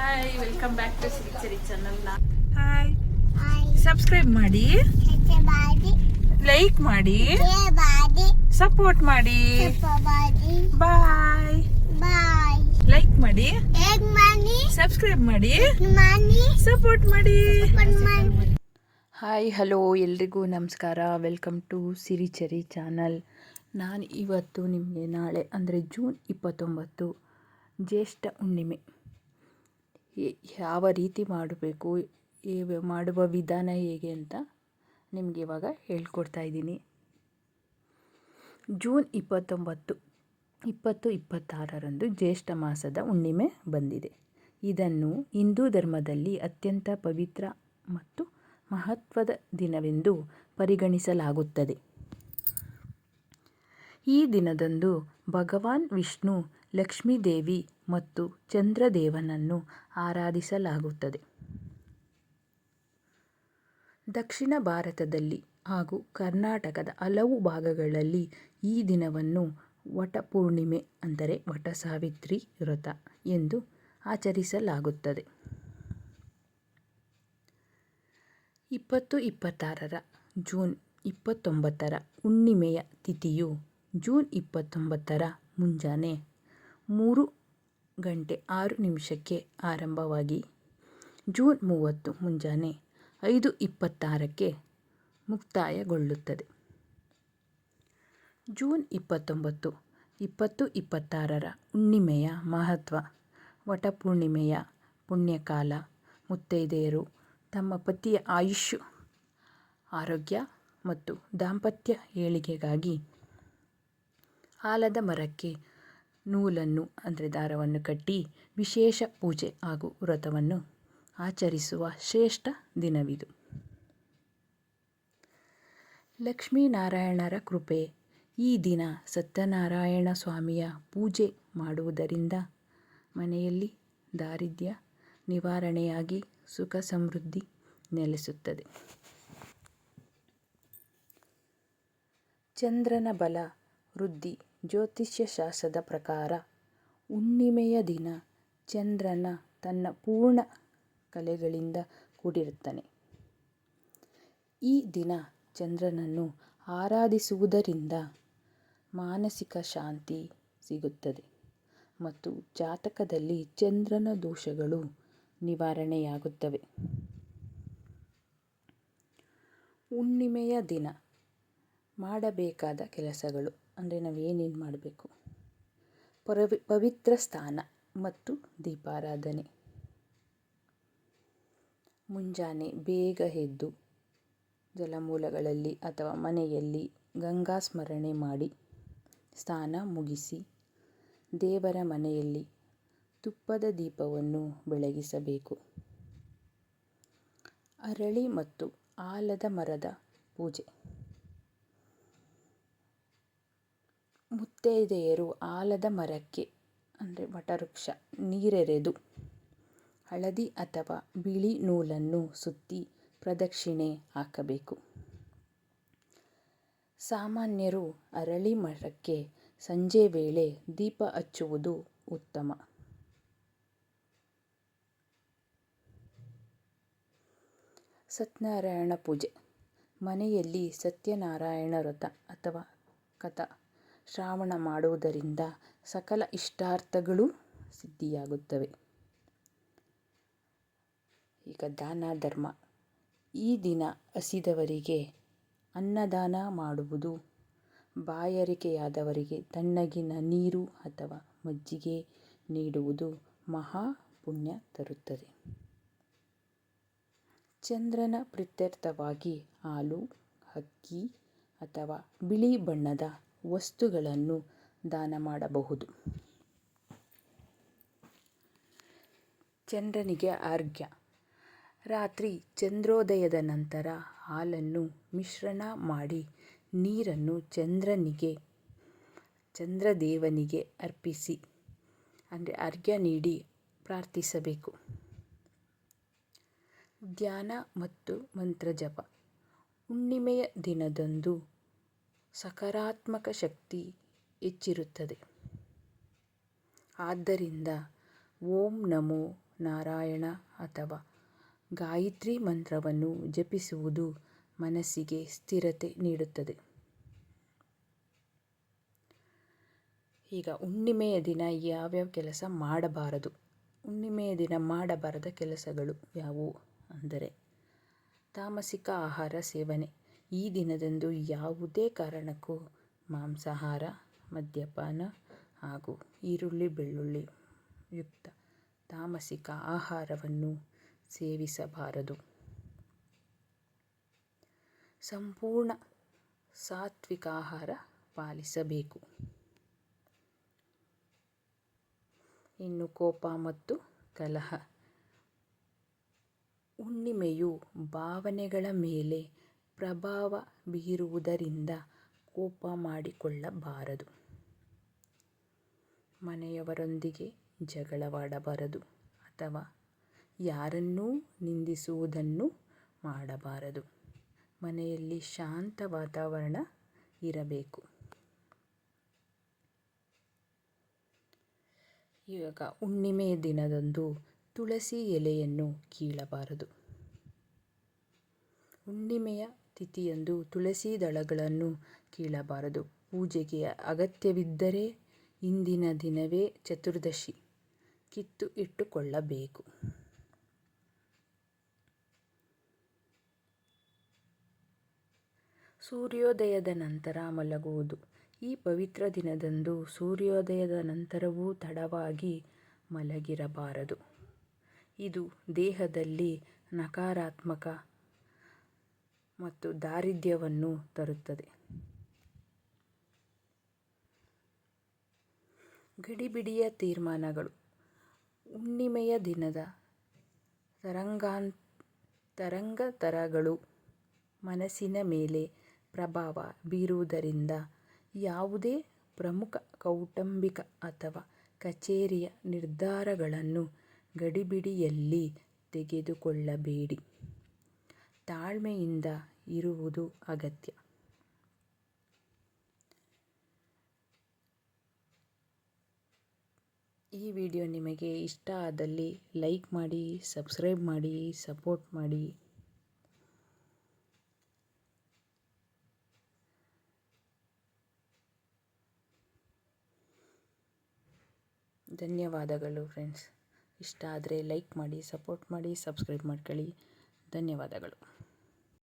Hi, welcome back to Sirichari channel. Hi, subscribe ಮಾಡಿ, like ಮಾಡಿ, support ಮಾಡಿ. ಬಾಯ್. ಲೈಕ್ ಮಾಡಿ, ಸಬ್ಸ್ಕ್ರೈಬ್ ಮಾಡಿ, ಸಪೋರ್ಟ್ ಮಾಡಿ. ಹಾಯ್, ಹಲೋ, ಎಲ್ರಿಗೂ ನಮಸ್ಕಾರ. Welcome to Sirichari channel. ನಾನು ಇವತ್ತು ನಿಮಗೆ ನಾಳೆ ಅಂದರೆ ಜೂನ್ 29 ಜ್ಯೇಷ್ಠ ಹುಣ್ಣಿಮೆ ಯಾವ ರೀತಿ ಮಾಡಬೇಕು, ಮಾಡುವ ವಿಧಾನ ಹೇಗೆ ಅಂತ ನಿಮಗೆ ಇವಾಗ ಹೇಳ್ಕೊಡ್ತಾ ಇದ್ದೀನಿ. ಜೂನ್ 29, 2026ರಂದು ಜ್ಯೇಷ್ಠ ಮಾಸದ ಹುಣ್ಣಿಮೆ ಬಂದಿದೆ. ಇದನ್ನು ಹಿಂದೂ ಧರ್ಮದಲ್ಲಿ ಅತ್ಯಂತ ಪವಿತ್ರ ಮತ್ತು ಮಹತ್ವದ ದಿನವೆಂದು ಪರಿಗಣಿಸಲಾಗುತ್ತದೆ. ಈ ದಿನದಂದು ಭಗವಾನ್ ವಿಷ್ಣು, ಲಕ್ಷ್ಮೀದೇವಿ ಮತ್ತು ಚಂದ್ರದೇವನನ್ನು ಆರಾಧಿಸಲಾಗುತ್ತದೆ. ದಕ್ಷಿಣ ಭಾರತದಲ್ಲಿ ಹಾಗೂ ಕರ್ನಾಟಕದ ಹಲವು ಭಾಗಗಳಲ್ಲಿ ಈ ದಿನವನ್ನು ವಟಪೂರ್ಣಿಮೆ ಅಂದರೆ ವಟಸಾವಿತ್ರಿ ವ್ರತ ಎಂದು ಆಚರಿಸಲಾಗುತ್ತದೆ. 2026ರ ಜೂನ್ 29ರ ಹುಣ್ಣಿಮೆಯ ತಿಥಿಯು ಜೂನ್ 29ರ ಮುಂಜಾನೆ 3:06 ಆರಂಭವಾಗಿ ಜೂನ್ 30 ಮುಂಜಾನೆ 5:26ಕ್ಕೆ ಮುಕ್ತಾಯಗೊಳ್ಳುತ್ತದೆ. ಜೂನ್ 29, 2026ರ ಹುಣ್ಣಿಮೆಯ ಮಹತ್ವ. ವಟಪೂರ್ಣಿಮೆಯ ಪುಣ್ಯಕಾಲ. ಮುತ್ತೈದೆಯರು ತಮ್ಮ ಪತಿಯ ಆಯುಷ್ಯ, ಆರೋಗ್ಯ ಮತ್ತು ದಾಂಪತ್ಯ ಏಳಿಗೆಗಾಗಿ ಆಲದ ಮರಕ್ಕೆ ನೂಲನ್ನು ಅಂದರೆ ದಾರವನ್ನು ಕಟ್ಟಿ ವಿಶೇಷ ಪೂಜೆ ಹಾಗೂ ವ್ರತವನ್ನು ಆಚರಿಸುವ ಶ್ರೇಷ್ಠ ದಿನವಿದು. ಲಕ್ಷ್ಮೀನಾರಾಯಣರ ಕೃಪೆ. ಈ ದಿನ ಸತ್ಯನಾರಾಯಣ ಸ್ವಾಮಿಯ ಪೂಜೆ ಮಾಡುವುದರಿಂದ ಮನೆಯಲ್ಲಿ ದಾರಿದ್ರ್ಯ ನಿವಾರಣೆಯಾಗಿ ಸುಖ ಸಮೃದ್ಧಿ ನೆಲೆಸುತ್ತದೆ. ಚಂದ್ರನ ಬಲ ವೃದ್ಧಿ. ಜ್ಯೋತಿಷ್ಯ ಶಾಸ್ತ್ರದ ಪ್ರಕಾರ ಹುಣ್ಣಿಮೆಯ ದಿನ ಚಂದ್ರನ ತನ್ನ ಪೂರ್ಣ ಕಲೆಗಳಿಂದ ಕೂಡಿರುತ್ತಾನೆ. ಈ ದಿನ ಚಂದ್ರನನ್ನು ಆರಾಧಿಸುವುದರಿಂದ ಮಾನಸಿಕ ಶಾಂತಿ ಸಿಗುತ್ತದೆ ಮತ್ತು ಜಾತಕದಲ್ಲಿ ಚಂದ್ರನ ದೋಷಗಳು ನಿವಾರಣೆಯಾಗುತ್ತವೆ. ಹುಣ್ಣಿಮೆಯ ದಿನ ಮಾಡಬೇಕಾದ ಕೆಲಸಗಳು ಅಂದರೆ ನಾವೇನೇನು ಮಾಡಬೇಕು. ಪವಿತ್ರ ಸ್ನಾನ ಮತ್ತು ದೀಪಾರಾಧನೆ. ಮುಂಜಾನೆ ಬೇಗ ಎದ್ದು ಜಲಮೂಲಗಳಲ್ಲಿ ಅಥವಾ ಮನೆಯಲ್ಲಿ ಗಂಗಾ ಸ್ಮರಣೆ ಮಾಡಿ ಸ್ನಾನ ಮುಗಿಸಿ ದೇವರ ಮನೆಯಲ್ಲಿ ತುಪ್ಪದ ದೀಪವನ್ನು ಬೆಳಗಿಸಬೇಕು. ಅರಳಿ ಮತ್ತು ಆಲದ ಮರದ ಪೂಜೆ. ಮುತ್ತೈದೆಯರು ಆಲದ ಮರಕ್ಕೆ ಅಂದರೆ ವಟವೃಕ್ಷ ನೀರೆರೆದು ಹಳದಿ ಅಥವಾ ಬಿಳಿ ನೂಲನ್ನು ಸುತ್ತಿ ಪ್ರದಕ್ಷಿಣೆ ಹಾಕಬೇಕು. ಸಾಮಾನ್ಯರು ಅರಳಿ ಮರಕ್ಕೆ ಸಂಜೆ ವೇಳೆ ದೀಪ ಹಚ್ಚುವುದು ಉತ್ತಮ. ಸತ್ಯನಾರಾಯಣ ಪೂಜೆ. ಮನೆಯಲ್ಲಿ ಸತ್ಯನಾರಾಯಣ ವ್ರತ ಅಥವಾ ಕಥಾ ಶ್ರವಣ ಮಾಡುವುದರಿಂದ ಸಕಲ ಇಷ್ಟಾರ್ಥಗಳು ಸಿದ್ಧಿಯಾಗುತ್ತವೆ. ಈಗ ದಾನ ಧರ್ಮ. ಈ ದಿನ ಹಸಿದವರಿಗೆ ಅನ್ನದಾನ ಮಾಡುವುದು, ಬಾಯಾರಿಕೆಯಾದವರಿಗೆ ತಣ್ಣಗಿನ ನೀರು ಅಥವಾ ಮಜ್ಜಿಗೆ ನೀಡುವುದು ಮಹಾ ಪುಣ್ಯ ತರುತ್ತದೆ. ಚಂದ್ರನ ಪ್ರೀತ್ಯರ್ಥವಾಗಿ ಹಾಲು, ಅಕ್ಕಿ ಅಥವಾ ಬಿಳಿ ಬಣ್ಣದ ವಸ್ತುಗಳನ್ನು ದಾನ ಮಾಡಬಹುದು. ಚಂದ್ರನಿಗೆ ಅರ್ಘ್ಯ. ರಾತ್ರಿ ಚಂದ್ರೋದಯದ ನಂತರ ಹಾಲನ್ನು ಮಿಶ್ರಣ ಮಾಡಿ ನೀರನ್ನು ಚಂದ್ರದೇವನಿಗೆ ಅರ್ಪಿಸಿ ಅಂದರೆ ಅರ್ಘ್ಯ ನೀಡಿ ಪ್ರಾರ್ಥಿಸಬೇಕು. ಧ್ಯಾನ ಮತ್ತು ಮಂತ್ರಜಪ. ಹುಣ್ಣಿಮೆಯ ದಿನದಂದು ಸಕಾರಾತ್ಮಕ ಶಕ್ತಿ ಹೆಚ್ಚಿರುತ್ತದೆ. ಆದ್ದರಿಂದ ಓಂ ನಮೋ ನಾರಾಯಣ ಅಥವಾ ಗಾಯತ್ರಿ ಮಂತ್ರವನ್ನು ಜಪಿಸುವುದು ಮನಸ್ಸಿಗೆ ಸ್ಥಿರತೆ ನೀಡುತ್ತದೆ. ಈಗ ಹುಣ್ಣಿಮೆಯ ದಿನ ಯಾವ್ಯಾವ ಕೆಲಸ ಮಾಡಬಾರದು? ಹುಣ್ಣಿಮೆಯ ದಿನ ಮಾಡಬಾರದ ಕೆಲಸಗಳು ಯಾವುವು ಅಂದರೆ ತಾಮಸಿಕ ಆಹಾರ ಸೇವನೆ. ಈ ದಿನದಂದು ಯಾವುದೇ ಕಾರಣಕ್ಕೂ ಮಾಂಸಾಹಾರ, ಮದ್ಯಪಾನ ಹಾಗೂ ಈರುಳ್ಳಿ ಬೆಳ್ಳುಳ್ಳಿ ಯುಕ್ತ ತಾಮಸಿಕ ಆಹಾರವನ್ನು ಸೇವಿಸಬಾರದು. ಸಂಪೂರ್ಣ ಸಾತ್ವಿಕ ಆಹಾರ ಪಾಲಿಸಬೇಕು. ಇನ್ನು ಕೋಪ ಮತ್ತು ಕಲಹ. ಹುಣ್ಣಿಮೆಯು ಭಾವನೆಗಳ ಮೇಲೆ ಪ್ರಭಾವ ಬೀರುವುದರಿಂದ ಕೋಪ ಮಾಡಿಕೊಳ್ಳಬಾರದು. ಮನೆಯವರೊಂದಿಗೆ ಜಗಳವಾಡಬಾರದು ಅಥವಾ ಯಾರನ್ನೂ ನಿಂದಿಸುವುದನ್ನು ಮಾಡಬಾರದು. ಮನೆಯಲ್ಲಿ ಶಾಂತ ವಾತಾವರಣ ಇರಬೇಕು. ಇವಾಗ ಹುಣ್ಣಿಮೆಯ ದಿನದಂದು ತುಳಸಿ ಎಲೆಯನ್ನು ಕೀಳಬಾರದು. ಹುಣ್ಣಿಮೆಯ ತಿಥಿಯಂದು ತುಳಸಿ ದಳಗಳನ್ನು ಕೀಳಬಾರದು. ಪೂಜೆಗೆ ಅಗತ್ಯವಿದ್ದರೆ ಇಂದಿನ ದಿನವೇ ಚತುರ್ದಶಿ ಕಿತ್ತು ಇಟ್ಟುಕೊಳ್ಳಬೇಕು. ಸೂರ್ಯೋದಯದ ನಂತರ ಮಲಗುವುದು. ಈ ಪವಿತ್ರ ದಿನದಂದು ಸೂರ್ಯೋದಯದ ನಂತರವೂ ತಡವಾಗಿ ಮಲಗಿರಬಾರದು. ಇದು ದೇಹದಲ್ಲಿ ನಕಾರಾತ್ಮಕ ಮತ್ತು ದಾರಿದ್ರ್ಯವನ್ನು ತರುತ್ತದೆ. ಗಡಿಬಿಡಿಯ ತೀರ್ಮಾನಗಳು. ಹುಣ್ಣಿಮೆಯ ದಿನದ ತರಂಗಾಂತರಗಳು ಮನಸ್ಸಿನ ಮೇಲೆ ಪ್ರಭಾವ ಬೀರುವುದರಿಂದ ಯಾವುದೇ ಪ್ರಮುಖ ಕೌಟುಂಬಿಕ ಅಥವಾ ಕಚೇರಿಯ ನಿರ್ಧಾರಗಳನ್ನು ಗಡಿಬಿಡಿಯಲ್ಲಿ ತೆಗೆದುಕೊಳ್ಳಬೇಡಿ. ತಾಳ್ಮೆಯಿಂದ ಇರುವುದು ಅಗತ್ಯ. ಈ ವಿಡಿಯೋ ನಿಮಗೆ ಇಷ್ಟ ಆದಲ್ಲಿ ಲೈಕ್ ಮಾಡಿ, ಸಬ್ಸ್ಕ್ರೈಬ್ ಮಾಡಿ, ಸಪೋರ್ಟ್ ಮಾಡಿ. ಧನ್ಯವಾದಗಳು ಫ್ರೆಂಡ್ಸ್. ಇಷ್ಟ ಆದರೆ ಲೈಕ್ ಮಾಡಿ, ಸಪೋರ್ಟ್ ಮಾಡಿ, ಸಬ್ಸ್ಕ್ರೈಬ್ ಮಾಡ್ಕೊಳ್ಳಿ. ಧನ್ಯವಾದಗಳು.